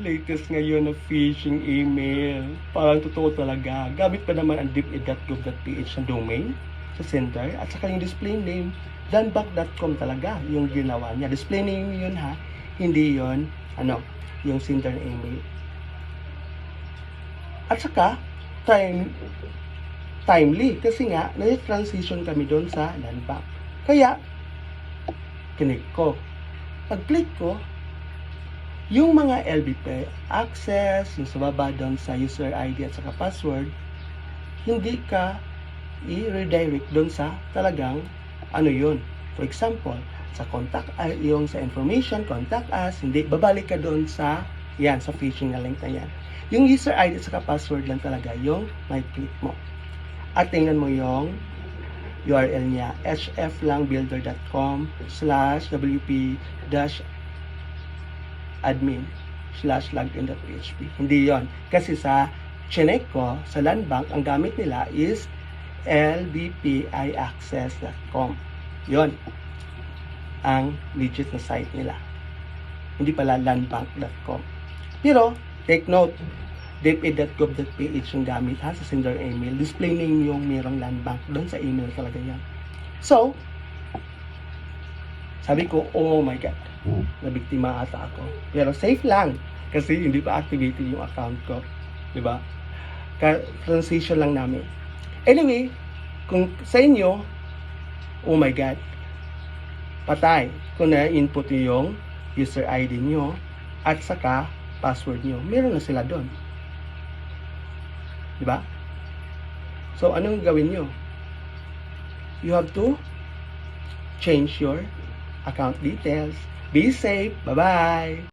Latest ngayon na phishing email. Parang totoo talaga. Gamit pa naman ang deeped.gov.ph na domain sa center at saka yung display name danbank.com talaga yung ginawa niya. Display name yun ha. Hindi yun yung sender email. At saka timely kasi nga na-transition kami doon sa Danbank. Kaya kinig ko. Pag-click ko, yung mga LBP access, yung sa baba doon sa user ID at saka password, hindi ka i-redirect doon sa talagang yun. For example, sa contact, yung sa information, contact us, hindi, babalik ka doon sa sa phishing na link na yan. Yung user ID at saka password lang talaga yung may click mo. At tingnan mo yung URL niya, hflangbuilder.com/wp-admin/login.php. Hindi yon. Kasi sa chinek ko, sa Landbank, ang gamit nila is lbpiaccess.com. Yon ang legit na site nila. Hindi pala landbank.com. Pero, take note, deeped.gov.ph yung gamit ha sa sender email. Display name yung merong Landbank. Doon sa email talaga yan. So, sabi ko, oh my God, nabiktima ata ako. Pero safe lang kasi hindi pa activated yung account ko. Diba? Transition lang namin. Anyway, kung sa inyo, oh my God, patay. Kung na-input nyo yung user ID nyo at saka password nyo, meron na sila doon. Diba? So, anong gawin nyo? You have to change your account details. Be safe. Bye-bye!